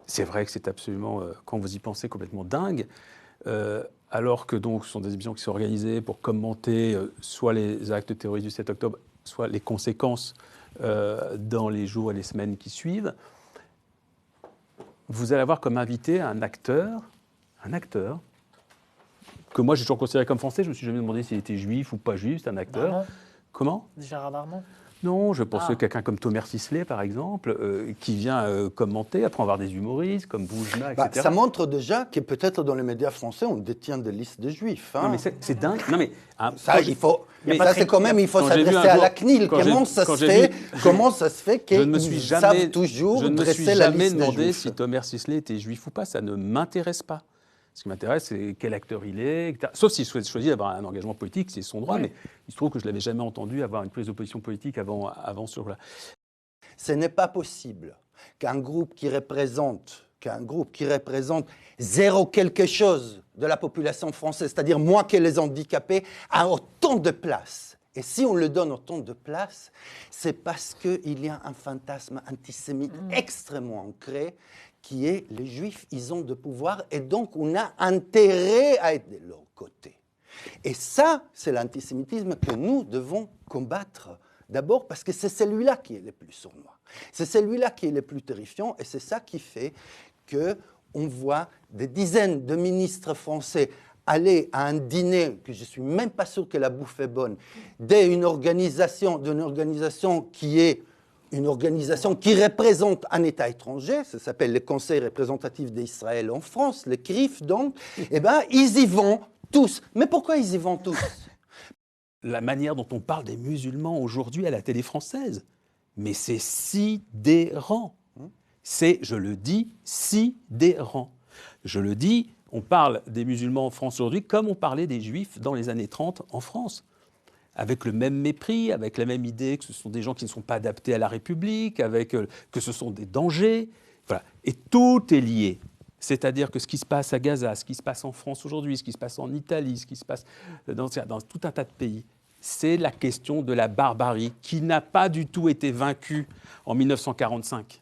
c'est vrai que c'est absolument, quand vous y pensez, complètement dingue. Alors que donc, ce sont des émissions qui sont organisées pour commenter soit les actes terroristes du 7 octobre, soit les conséquences dans les jours et les semaines qui suivent. Vous allez avoir comme invité un acteur que moi j'ai toujours considéré comme français. Je me suis jamais demandé s'il était juif ou pas juif. C'est un acteur. Darmon. Comment ? Gérard Darmon. Non, je pense que quelqu'un comme Thomas Sisley, par exemple, qui vient commenter, après on va avoir des humoristes comme Boujna, etc. Ça montre déjà que peut-être dans les médias français, on détient des listes de juifs. Hein. Non, mais c'est dingue. Non, mais, ça, il faut s'adresser à la CNIL. Comment ça se fait qu'ils savent toujours dresser la liste des juifs ? Je ne me suis jamais demandé si Thomas Sisley était juif ou pas. Ça ne m'intéresse pas. Ce qui m'intéresse, c'est quel acteur il est, etc. Sauf s'il choisit d'avoir un engagement politique, c'est son droit, mais il se trouve que je ne l'avais jamais entendu avoir une prise de position politique avant ce jour-là. Ce n'est pas possible qu'un groupe qui représente 0 quelque chose de la population française, c'est-à-dire moins que les handicapés, a autant de place. Et si on le donne autant de place, c'est parce qu'il y a un fantasme antisémite extrêmement ancré qui est les Juifs, ils ont de pouvoir et donc on a intérêt à être de leur côté. Et ça, c'est l'antisémitisme que nous devons combattre d'abord parce que c'est celui-là qui est le plus sournois. C'est celui-là qui est le plus terrifiant et c'est ça qui fait qu'on voit des dizaines de ministres français aller à un dîner, que je ne suis même pas sûr que la bouffe est bonne, d'une organisation qui est une organisation qui représente un État étranger, ça s'appelle le Conseil représentatif d'Israël en France, le CRIF donc, eh bien, ils y vont tous. Mais pourquoi ils y vont tous ? La manière dont on parle des musulmans aujourd'hui à la télé française, mais c'est sidérant. C'est, je le dis, sidérant. Je le dis, on parle des musulmans en France aujourd'hui comme on parlait des juifs dans les années 30 en France. Avec le même mépris, avec la même idée que ce sont des gens qui ne sont pas adaptés à la République, que ce sont des dangers. Voilà. Et tout est lié. C'est-à-dire que ce qui se passe à Gaza, ce qui se passe en France aujourd'hui, ce qui se passe en Italie, ce qui se passe dans tout un tas de pays, c'est la question de la barbarie qui n'a pas du tout été vaincue en 1945.